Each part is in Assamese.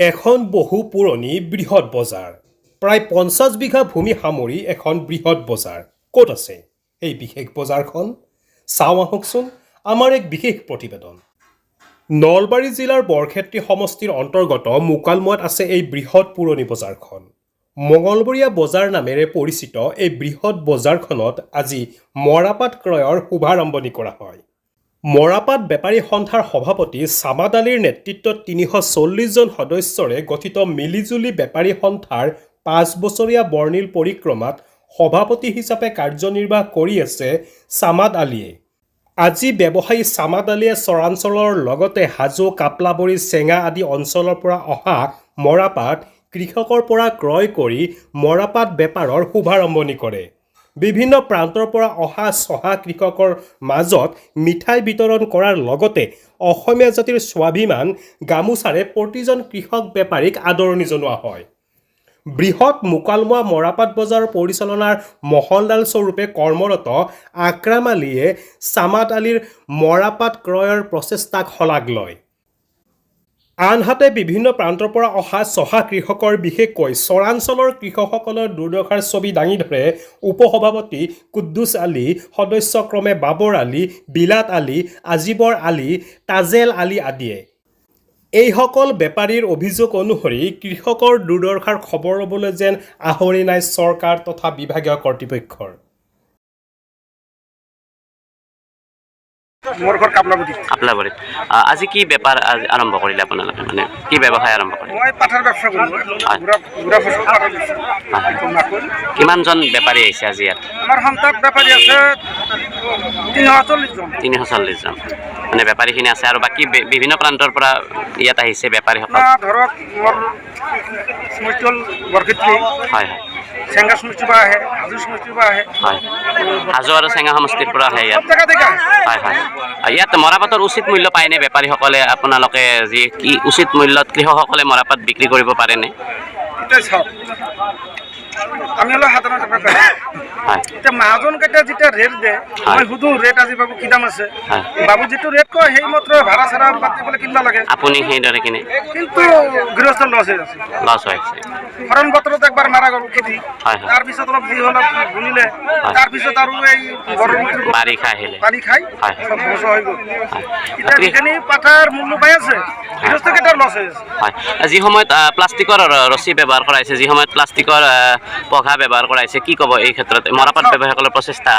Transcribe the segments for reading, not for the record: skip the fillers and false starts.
এখন বহু পুৰণি বৃহৎ বজাৰ প্ৰায় 50 বিঘা ভূমি সামৰি এখন বৃহৎ বজাৰ ক'ত আছে এই বিশেষ বজাৰখন চাওঁ আহকচোন আমাৰ এক বিশেষ প্ৰতিবেদন নলবাৰী জিলাৰ বৰক্ষেত্ৰী সমষ্টিৰ অন্তৰ্গত মুকালমুৱাত আছে এই বৃহৎ পুৰণি বজাৰখন মঙলবৰীয়া বজাৰ নামেৰে পৰিচিত এই বৃহৎ বজাৰখনত আজি মৰাপাট ক্ৰয়ৰ শুভাৰম্ভণি কৰা হয় মৰাপাট বেপাৰী সন্থাৰ সভাপতি সামাদ আলীৰ নেতৃত্বত 340 জন সদস্যৰে গঠিত মিলিজুলি বেপাৰী সন্থাৰ 5 বছৰীয়া বৰ্ণিল পৰিক্ৰমাত সভাপতি হিচাপে কাৰ্যনিৰ্বাহ কৰি আছে সামাদ আলীয়ে আজি ব্যৱসায়ী সামাদ আলীয়ে চৰাঞ্চলৰ লগতে হাজো কাপলাবৰী চেঙা আদি অঞ্চলৰ পৰা অহা মৰাপাট কৃষকৰ পৰা ক্ৰয় কৰি মৰাপাট বেপাৰৰ শুভাৰম্ভনি কৰে বিভিন্ন প্ৰান্তৰ পৰা অহা চহা কৃষকৰ মাজত মিঠাই বিতৰণ কৰাৰ লগতে অসমীয়া জাতিৰ স্বাভিমান গামোচাৰে প্ৰতিজন কৃষক বেপাৰীক আদৰণি জনোৱা হয় বৃহৎ মুকালমুৱা মৰাপাট বজাৰ পৰিচালনাৰ মহলদাল স্বৰূপে কৰ্মৰত আকৰাম আলীয়ে সামাদ আলীৰ মৰাপাট ক্ৰয়ৰ প্ৰচেষ্টাক শলাগ লয় আনহাতে বিভিন্ন প্ৰান্তৰ পৰা অহা চহা কৃষকৰ বিশেষকৈ চৰাঞ্চলৰ কৃষকসকলৰ দুৰ্দশাৰ ছবি দাঙি ধৰে উপসভাপতি কুদ্দুছ আলী সদস্যক্ৰমে বাবৰ আলী বিলাত আলী আজিবৰ আলী তাজেল আলী আদিয়ে এইসকল বেপাৰীৰ অভিযোগ অনুসৰি কৃষকৰ দুৰ্দশাৰ খবৰ ল'বলৈ যেন আহৰি নাই চৰকাৰ তথা বিভাগীয় কৰ্তৃপক্ষৰ মোৰ ঘৰ কাপলাবৰীত আজি কি বেপাৰ আৰম্ভ কৰিলে আপোনালোকে মানে কি ব্যৱসায় আৰম্ভ কৰিলে মই পাঠাৰ ব্যৱস্থা কৰোঁ কিমানজন বেপাৰী আহিছে আজি ইয়াত আমাৰ সন্তাক বেপাৰী আছে 340 জন মানে বেপাৰীখিনি আছে আৰু বাকী বিভিন্ন প্ৰান্তৰ পৰা ইয়াত আহিছে বেপাৰীসকল ধৰক মোৰ সমষ্টিল বৰক্ষেত্ৰী হয় চেঙ্গা সমষ্টিৰ পৰা আহে হাজো সমষ্টিৰ পৰা আহে হয় হাজো আৰু চেঙ্গা সমষ্টিৰ পৰা আহে ইয়াত হয় ইয়াত মৰাপাটৰ উচিত মূল্য পায়নে বেপাৰীসকলে আপোনালোকে যি কি উচিত মূল্যত কৃষকসকলে মৰাপাট বিক্ৰী কৰিব পাৰেনে আমি হলো সাধারণ বেপারী এতিয়া মহাজন কেইটা যেতিয়া রেট দিয়ে মই সুধো রেট আজি বাবু কি দাম আছে বাবু যেটো রেট কয় সেই মাত্র ভাড়া ছাড়া পাতি বলে কিনবা লাগে আপুনি সেইদৰে কিনে কিন্তু গৃহস্থ লস হৈ আছে খৰণ বতৰত একবাৰ মাৰা গ'ল খেতি তাৰ পিছত অলপ যি হল গুনিলে তাৰ পিছত আৰু এই গৰমত পানী খাই সব ধ্বংস হৈ গ'ল এতিয়া যিখিনি পাঠাৰ মূল্য পাই আছে গৃহস্থ কেইটাৰ লস হৈ আছে যি সময়ত প্লাষ্টিকৰ ৰছী ব্যৱহাৰ কৰা হৈছে যি সময়ত প্লাষ্টিকৰ পঘা ব্যৱহাৰ কৰা হৈছে কি ক'ব এই ক্ষেত্ৰত মৰাপাট ব্যৱসায়ীসকলৰ প্ৰচেষ্টা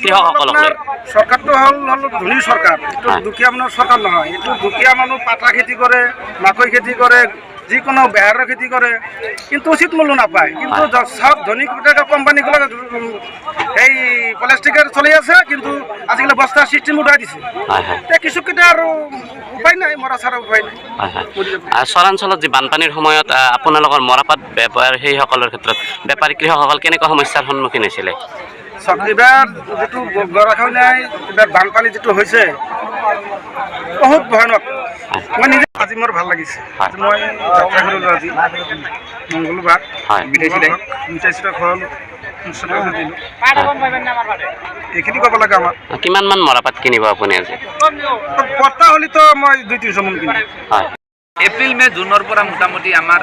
কৃষকসকলক লৈ চৰকাৰটো হ'ল ধনী চৰকাৰ এইটো দুখীয়া মানুহৰ চৰকাৰ নহয় এইটো দুখীয়া মানুহ পাতা খেতি কৰে মাকৈ খেতি কৰে যিকোনো বেহাৰৰ খেতি কৰে কিন্তু উচিত মূল্য নাপায় কিন্তু সব ধনী কোম্পানীগুলো এই প্লাষ্টিকেৰ চলি আছে কিন্তু আজিকালি বস্তা সিস্টেম উঠাই দিছে কিছুকেইটা আৰু উপায় নাই মৰা ছাড়া উপায় নাই চৰাঞ্চলত যি বানপানীৰ সময়ত আপোনালোকৰ মৰাপাট বেপাৰীসকলৰ ক্ষেত্ৰত বেপাৰী কৃষকসকল কেনেকুৱা সমস্যাৰ সন্মুখীন হৈছিলে এইবাৰ যিটো গৰাখহনীয়াই এইবাৰ বানপানী যিটো হৈছে বহুত ভয়ানক মই নিজে আজি মোৰ ভাল লাগিছে মই যাত্ৰা কৰিলোঁ আজি মংগলবাৰ মিঠাই চিঠাই খোৱালোঁ এইখিনি ক'ব লাগে আমাৰ কিমান মান মৰাপাট কিনিব আপুনি আজি পৰ্তা হ'লেতো মই 2-300 মান কিনিম এপ্ৰিল মে জুনৰ পৰা মোটামুটি আমাৰ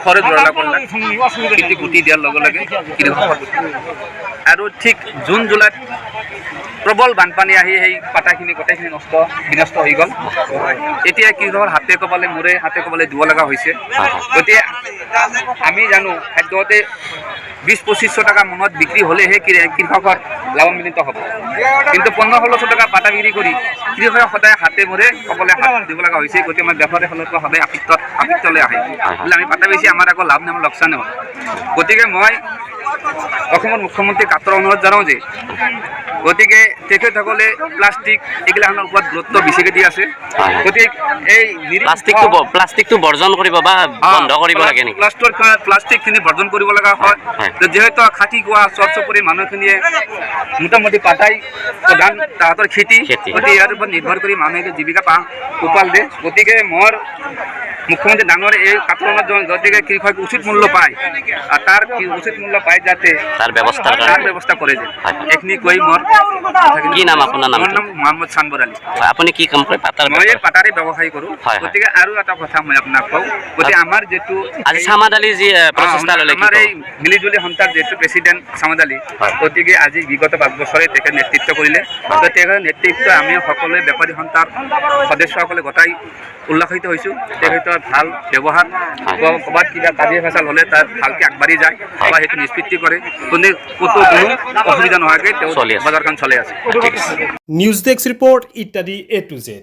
খৰে জোৰালা কৰিলে খেতি গুটি দিয়াৰ লগে লগে আৰু ঠিক জুন জুলাইত প্ৰবল বানপানী আহি সেই পাতাখিনি গোটেইখিনি বিনষ্ট হৈ গ'ল এতিয়া কৃষকৰ হাতে কপালে মূৰে হাতে কপালে দিব লগা হৈছে গতিকে আমি জানো খাদ্যতে 20-2500 টাকা মনত বিক্ৰী হ'লেহে কৃষকৰ লাভান্বিত হ'ব কিন্তু 1500-1600 টাকা পাতা বিক্ৰী কৰি কৃষকে সদায় হাতে মূৰে কপালে হাত দিব লগা হৈছে গতিকে আমাৰ বেপাৰী ফলত সদায় আপিত্তলৈ আহে বোলে আমি পাতা বেছি আমাৰ আকৌ লাভ নাই লোকচানে হয় গতিকে মই অসমৰ মুখ্যমন্ত্ৰী কাতৰ অনুৰোধ জনাওঁ যে গতিকে তেখেতসকলে প্লাষ্টিক এইগিলাখনৰ ওপৰত গুৰুত্ব বেছিকৈ দি আছে গতিকে এই প্লাষ্টিকটো বৰ্জন কৰিব বা বন্ধ কৰিব লাগে নেকি প্লাষ্টিকখিনি বৰ্জন কৰিব লগা হয় যিহেতু খাটি খোৱা চব চপৰি মানুহখিনিয়ে মোটামুটি পাতাই প্ৰধান তাহাঁতৰ খেতি গতিকে ইয়াৰ ওপৰত নিৰ্ভৰ কৰি মানুহে জীৱিকা পোহপাল দিয়ে গতিকে মোৰ মুখ্যমন্ত্ৰী ডাঙৰ এই কাটনত গতিকে কৃষক উচিত মূল্য পায় তাৰ উচিত মূল্য পাই ইয়াতে তাৰ ব্যৱস্থাৰ তাৰ কাৰণে ব্যৱস্থা কৰে যে হয়। এইখিনি কৈ মোৰ কি নাম আপোনাৰ মোৰ নামটো? নাম মোহাম্মদ চানবৰ আলী। হয়, আপুনি কি কাম কৰে? পাতাৰ মই এই বেপাৰ? পাটাৰে ব্যৱসায় কৰোঁ। হয়, হয়। গতিকে আৰু এটা কথা মই আপোনাক কওঁ, গতিকে আমাৰ যিটো আজি চামাদ আলী যি প্ৰচেষ্টা ল'লে কি আমাৰ এই ক'ব? মিলিজুলি সন্থাৰ যিহেতু প্ৰেচিডেণ্ট চামাদ আলী, হয়। গতিকে আজি বিগত 5 বছৰে তেখেত নেতৃত্ব কৰিলে। তো তেখেতৰ নেতৃত্ব আমি সকলোৱে বেপাৰী সন্থাৰ সদস্যসকলে গোটাই উল্লাসিত হৈছোঁ। তেখেতৰ ভাল ব্যৱহাৰ, ক'ৰবাত কিবা কাজিয়া ফেচাল হ'লে তাত ভালকৈ আগবাঢ়ি যায় বা সেইটো নিষ্পত্তি কৰে। ক'তো কোনো অসুবিধা নোহোৱাকৈ তেওঁ চলি আছে। বজাৰখন চলাই আছে। ঠিক আছে। নিউজ ডেস্ক ৰিপৰ্ট ইত্যাদি A to Z।